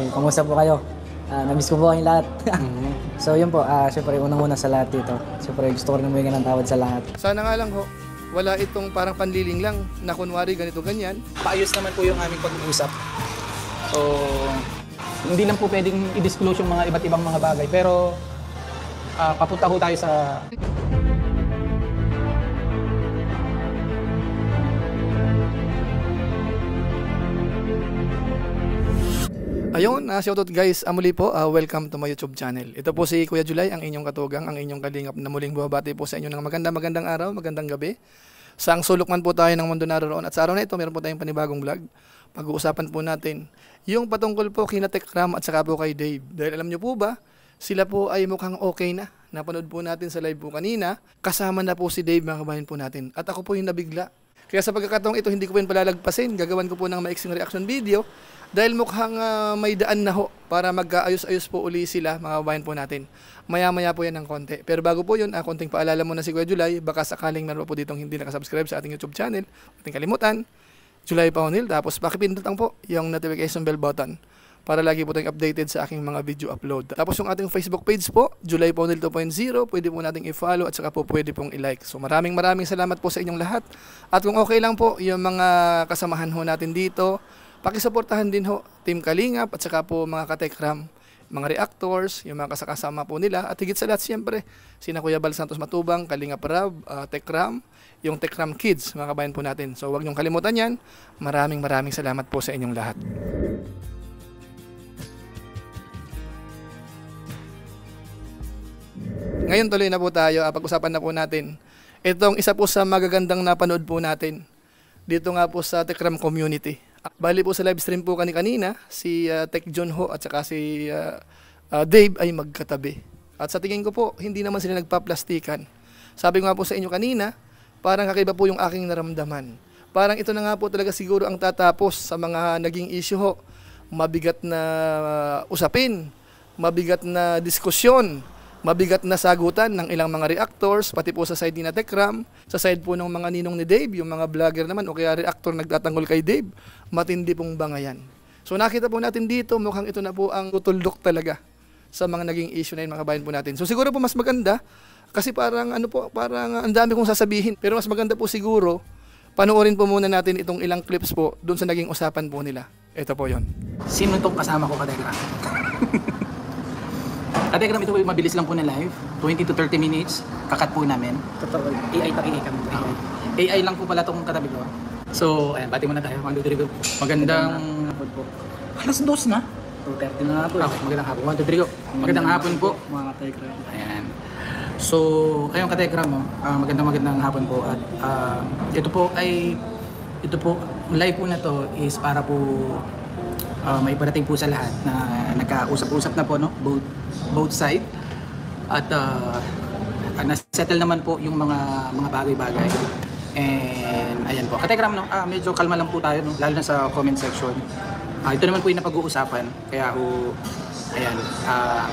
kamusta po kayo? Namiss ko po kayong lahat. So yun po, syempre unang-una sa lahat dito. Syempre gusto ko rin humingi ng tawad sa lahat. Sana nga lang ho, wala itong parang panliling lang na kunwari ganito ganyan. Paayos naman po yung aming pag-uusap. So, hindi lang po pwedeng i-disclose yung mga iba't ibang mga bagay. Pero, papunta ho tayo sa... Ayun, shoutout guys, muli po, welcome to my YouTube channel. Ito po si Kuya Julay, ang inyong katugang, ang inyong kalingap na muling buhabati po sa inyo ng magandang araw, magandang gabi. Saang sulok man po tayo ng mundo naroon. At sa araw na ito, meron po tayong panibagong vlog. Pag-uusapan po natin yung patungkol po kina Tekram at saka po kay Dave. Dahil alam nyo po ba, sila po ay mukhang okay na. Napanood po natin sa live po kanina. Kasama na po si Dave, mga kabayan po natin. At ako po yung nabigla. Kaya sa pagkakataong ito, hindi ko po yung palalagpasin. Gagawan ko po ng maiksing reaction video. Dahil mukhang may daan na ho para magkaayos-ayos po uli sila, mga kabayan po natin. Maya-maya po yan ng konti. Pero bago po yun, konting paalala muna si Kuya Julay. Baka sakaling meron po ditong hindi nakasubscribe sa ating YouTube channel. Ating kalimutan, Julay Paunil. Tapos pakipindot lang po yung notification bell button para lagi po tayong updated sa aking mga video upload. Tapos yung ating Facebook page po, Julay Paunil 2.0, pwede po nating i-follow at saka po pwede pong i-like. So maraming salamat po sa inyong lahat. At kung okay lang po yung mga kasamahan ho natin dito, pakisuportahan din ho Team Kalingap at saka po mga ka-Tekram, mga reactors, yung mga kasakasama po nila. At higit sa lahat siyempre, sina Kuya Bal Santos Matubang, Kalingap Rab, Tekram, yung Tekram Kids, mga kabayan po natin. So huwag niyong kalimutan yan. Maraming salamat po sa inyong lahat. Ngayon tuloy na po tayo, pag-usapan na po natin itong isa po sa magagandang napanood po natin dito nga po sa Tekram community. Bali po sa live stream po kanina, si Tek John ho at saka si Dave ay magkatabi. At sa tingin ko po, hindi naman sila nagpa-plastikan. Sabi ko nga po sa inyo kanina, parang kakaiba po yung aking naramdaman. Parang ito na nga po talaga siguro ang tatapos sa mga naging issue ho. Mabigat na usapin, mabigat na diskusyon, mabigat na sagutan ng ilang mga reactors, pati po sa side ni Tekram, sa side po ng mga ninong ni Dave, yung mga vlogger naman o kaya reactor nagtatanggol kay Dave, matindi pong bangayan. So nakita po natin dito, mukhang ito na po ang tutuldok talaga sa mga naging issue na yun, mga kabayan po natin. So siguro po mas maganda, kasi parang parang ang dami kong sasabihin, pero mas maganda po siguro, panoorin po muna natin itong ilang clips po doon sa naging usapan po nila. Ito po yon. Sino itong kasama ko, ka-Tekram? Ka-Tekram, ito mabilis lang po na live. 20 to 30 minutes. Kakat po namin. Totoo, AI kami. AI lang po pala itong katabi ko. So, ayan, bati muna tayo. Magandang... Alas 2 na? 2:30 na nga po. Magandang hapon. 1, 2, 3 go. Magandang hapon po. Mga Tekram. Ayan. So, ayun ka-Tekram, magandang hapon po. At ito po, live po na to is para po may parating po sa lahat na nagkausap-usap na po, no? Both side. At na-settle naman po yung mga bagay-bagay. And ayan po. Ka-Tekram, no? Medyo kalma lang po tayo, no? Lalo na sa comment section. Ito naman po yung napag-uusapan. Kaya ayan,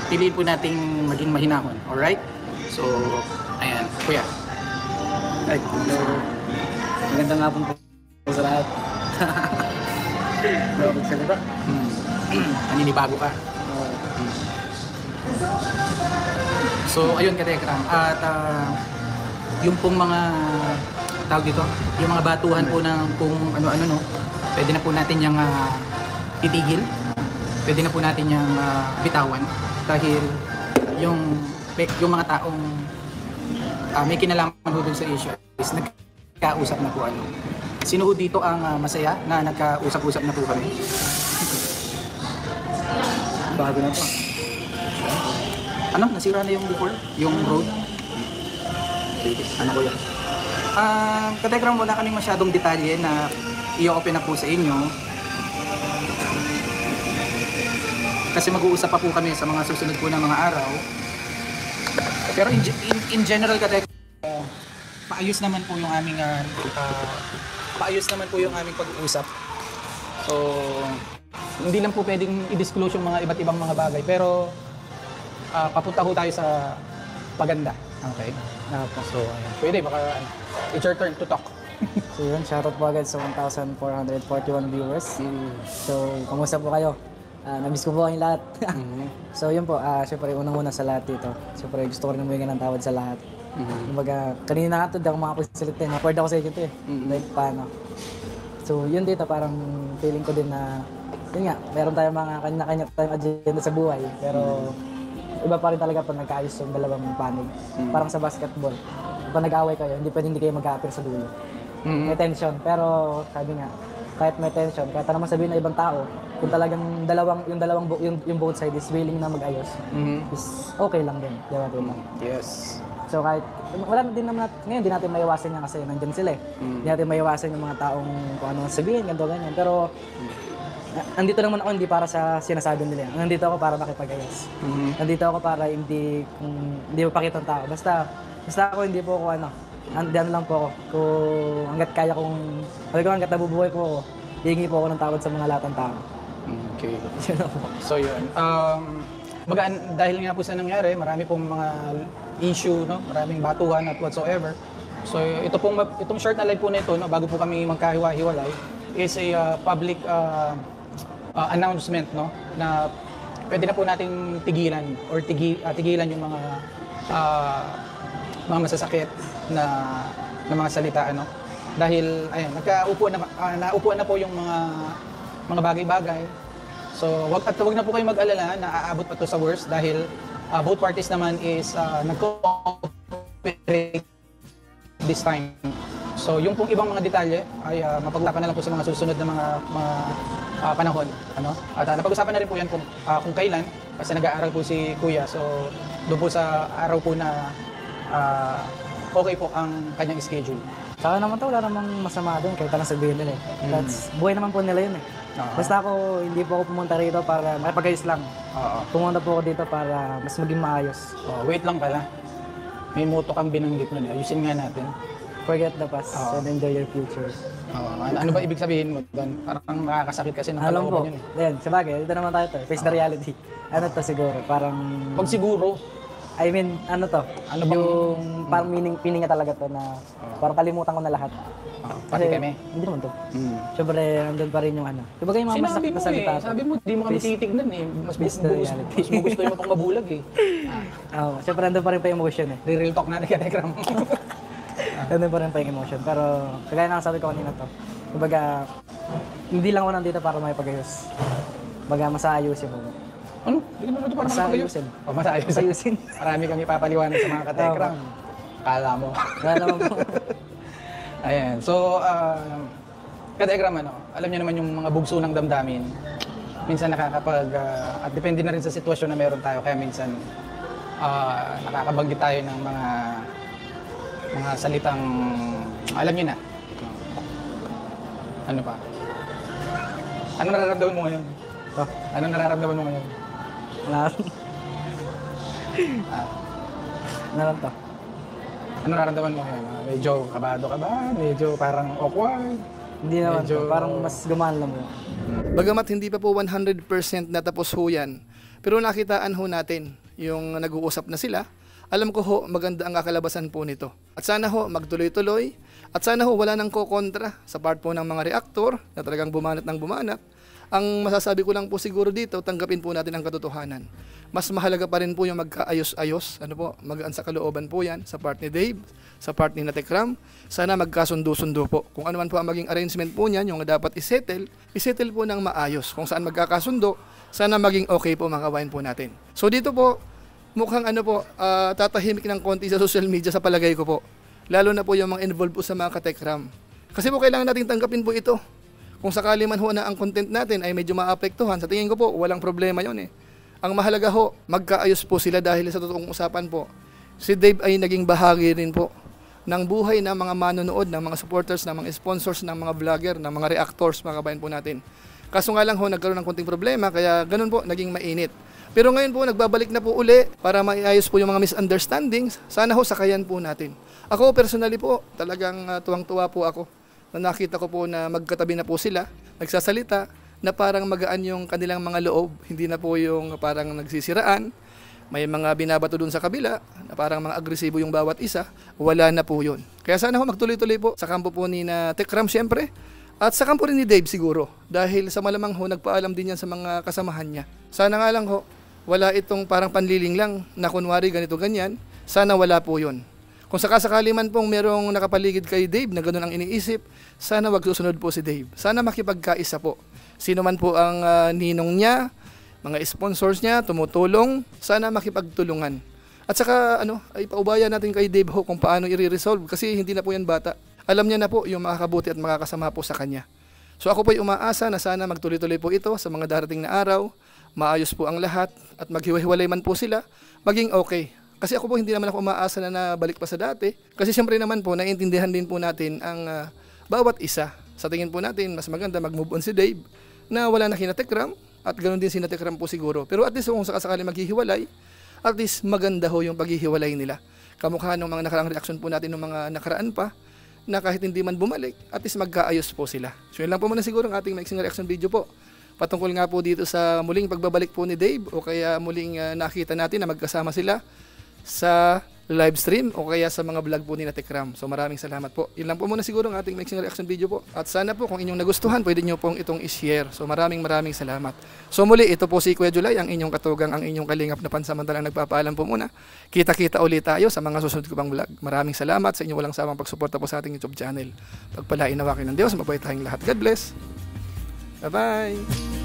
piliin po nating maging mahinahon. Alright? So, ayan. Kuya. Ay, magandang hapon po sa lahat. Bakit salita? Naninibago ka. So, ayun ka-Tekram. At yung pong mga tawag dito, yung mga batuhan po ng kung ano-ano, no, pwede na po natin yung titigil. Pwede na po natin yung bitawan. Dahil yung mga taong may kinalaman ho dun sa issue is nagkausap na po ano. Sino ho dito ang masaya na nagkausap-usap na po kami? Bago na po. Ano? Nasira na yung before? Yung road? Ano ko yan? Ka-Tekram, wala kaming masyadong detalye na i-open na po sa inyo. Kasi mag-uusap pa po kami sa mga susunod po na mga araw. Pero in general, ka-Tekram, paayos naman po yung aming pag-uusap. So, hindi lang po pwedeng i-disclose yung mga iba't ibang mga bagay. Pero, papunta ho tayo sa paganda. Okay? So, ayan. Pwede, baka it's your turn to talk. So yun, shoutout po agad sa 1,441 viewers. So, kamusta po kayo? Namiss ko po kayong lahat. Mhm. So yun po, syempre unang-una sa lahat dito. Syempre gusto ko rin humingi ng tawad sa lahat. Kumbaga, kanina nga ito, di ako makapagsalita eh. Awkward ako sa inyo ito eh. Like, paano? So yun dito, parang feeling ko din na, yun nga, meron tayong mga kanya-kanya tayong agenda sa buhay. Pero iba pa rin talaga pag nagkaayos yung dalawang panig. Parang sa basketball. Pag nag-away kayo, hindi kayo mag-a-appear sa dulo. May tension, pero sabi nga, kahit may tension, kahit naman sabihin ng ibang tao, kung talagang yung both side is willing na mag-ayos, is okay lang din. Di ba? Yes. So kahit, wala na din naman, ngayon di natin maiwasan yan kasi nandyan sila eh. Di natin maiwasan yung mga taong kung ano sabihin, ganyan. Pero, nandito naman ako hindi para sa sinasabi nila. Nandito ako para makipag-ayos. Nandito ako para hindi mapakita ng tao. Basta ako hindi po ako andiyan lang po ako. Kung hanggat kaya hanggat nabubuhay po ako, hihingi po ako ng tawad sa mga lahat ng tao. Okay. Yun lang po. So yun. Dahil nga po sa nangyari, marami pong mga issue, no? Maraming batuhan at whatsoever. So itong short na live po nito, no, bago po kami magkahiwa-hiwalay, is a public announcement, no, na pwede na po nating tigilan or tigilan yung mga masasakit na mga salita, ano. Dahil ayun, naupuan na po yung mga bagay-bagay. So wag na po kayo mag-alala na aabot pa to sa worst dahil both parties naman is nag-cooperate this time. So yung pong ibang mga detalye ay mapag-usapan na lang po sa mga susunod na mga panahon, ano? At napag-usapan na rin po yan kung kailan kasi nag-aaral po si Kuya. So doon po sa araw po na okay po ang kanyang schedule. Saka naman wala namang masama doon kahit anong sabihin nila eh. That's, buhay naman po nila yun eh. Basta hindi po ako pumunta rito para makipag-ayos lang. Pumunta po ako dito para mas maging maayos. Wait lang pala. May moto kang binanggit nun. Ayusin nga natin. Forget the past and enjoy your future. Ano ba ibig sabihin mo doon? Parang nakakasakit kasi ng Alam po. kalooban yun. Yan, sabagay, dito naman tayo to. Face the reality. Ano to siguro? Parang, Pag siguro, I mean, ano to? Ano bang- Yung parang feeling nga talaga to na parang kalimutan ko na lahat. pati kami. Hindi naman to. Siyempre, nandun pa rin yung ano. Diba kayo mga Sinabi masakit mo na salita to? sabi mo, di mo kami titignan eh. Mas Face the reality. gusto mo pang mabulag eh. Oo, siyempre nandun pa rin pa yung emotion eh. Real talk natin ka, Tekram. Nandun pa rin pa yung emotion. Pero, kagaya ng sabi ko kanina to, kumbaga, hindi lang ako nandito para makipag-ayos. Kumbaga, masayusin mo. Ano? Hindi ka naman ito para Masayusin. Masayusin. Masayusin. Marami kami papaliwanag sa mga katekram. Kala mo. Wala naman po. Ayan. So, katekram, alam niyo naman yung mga bugso ng damdamin. Minsan at depende na rin sa sitwasyon na meron tayo. Kaya minsan, nakakabanggit tayo ng mga salitang, alam niyo na. Ano pa? Ano nararamdaman mo ngayon? Ano nararamdaman mo ngayon? Ano lang to? Ano nararamdaman mo ngayon? Medyo kabado ka ba? Medyo parang awkward? Hindi naman to. Parang mas gumaan lang mo. Bagamat hindi pa po 100% natapos ho yan, pero nakitaan ho natin yung nag-uusap na sila. Alam ko ho, maganda ang kakalabasan po nito. At sana ho, magtuloy-tuloy. At sana ho, wala nang kokontra sa part po ng mga reaktor na talagang bumanat ng bumanat. Ang masasabi ko lang po siguro dito, tanggapin po natin ang katotohanan. Mas mahalaga pa rin po yung magkaayos-ayos, magaan sa kalooban po yan, sa part ni Dave, sa part ni Tekram. Sana magkasundo-sundo po. Kung ano man po ang maging arrangement po niyan, yung dapat isettle po ng maayos. Kung saan magkakasundo, sana maging okay po mga kabayan po natin. So dito po, mukhang tatahimik ng konti sa social media sa palagay ko po. Lalo na po yung mga involved po sa mga katekram. Kasi po kailangan natin tanggapin po ito. Kung sakali man ho na ang content natin ay medyo maapektuhan, sa tingin ko po, walang problema yon eh. Ang mahalaga ho, magkaayos po sila dahil sa totoong usapan po. Si Dave ay naging bahagi rin po ng buhay ng mga manonood, ng mga supporters, ng mga sponsors, ng mga vlogger, ng mga reactors, mga kabayan po natin. Kaso nga lang ho, nagkaroon ng konting problema, kaya ganun po, naging mainit. Pero ngayon po, nagbabalik na po uli para maiayos po yung mga misunderstandings. Sana ho, sakayan po natin. Ako, personally po, talagang tuwang-tuwa po ako na nakita ko po na magkatabi na po sila, nagsasalita, na parang magaan yung kanilang mga loob. Hindi na po yung parang nagsisiraan. May mga binabato dun sa kabila, na parang mga agresibo yung bawat isa. Wala na po yun. Kaya sana ho, magtuloy-tuloy po sa kampo po ni Tekram, syempre. At sa kampo rin ni Dave siguro, dahil sa malamang ho, nagpaalam din yan sa mga kasamahan niya. Sana nga lang ho, wala itong parang panliling lang na kunwari ganito ganyan, sana wala po yun. Kung sakasakali man pong merong nakapaligid kay Dave na ganun ang iniisip, sana wag susunod po si Dave. Sana makipagkaisa po. Sino man po ang ninong niya, mga sponsors niya, tumutulong, sana makipagtulungan. At saka ay paubaya natin kay Dave ho kung paano i-resolve kasi hindi na po yan bata. Alam niya na po yung makakabuti at makakasama po sa kanya. So ako po ay umaasa na sana magtuloy-tuloy po ito sa mga darating na araw, maayos po ang lahat at maghiwa-hiwalay man po sila, maging okay. Kasi ako po hindi naman ako umaasa na nabalik pa sa dati. Kasi siyempre naman po, naiintindihan din po natin ang bawat isa. Sa tingin po natin, mas maganda mag-move on si Dave na wala na kinatekram at ganoon din si natekram po siguro. Pero at least kung sakasakali maghihiwalay, at least maganda ho yung paghihiwalay nila. Kamukha ng mga nakaraang reaction po natin ng mga nakaraan pa na kahit hindi man bumalik, at least magkaayos po sila. So yun lang po muna siguro ang ating mixing reaction video po. Patungkol nga po dito sa muling pagbabalik po ni Dave o kaya muling nakita natin na magkasama sila sa live stream o kaya sa mga vlog po ni Tekram. So maraming salamat po. Yun lang po muna siguro ang ating mixing reaction video po. At sana po kung inyong nagustuhan, pwede nyo pong itong i-share. So maraming salamat. So muli, ito po si Kuya Julay, ang inyong katugang, ang inyong kalingap na pansamantalang nagpapaalam po muna. Kita-kita ulit tayo sa mga susunod ko pang vlog. Maraming salamat sa inyong walang sawang pagsuporta po sa ating YouTube channel. Pagpalain nawa kayo ng Diyos, mabuhay tayong lahat. God bless. Bye-bye.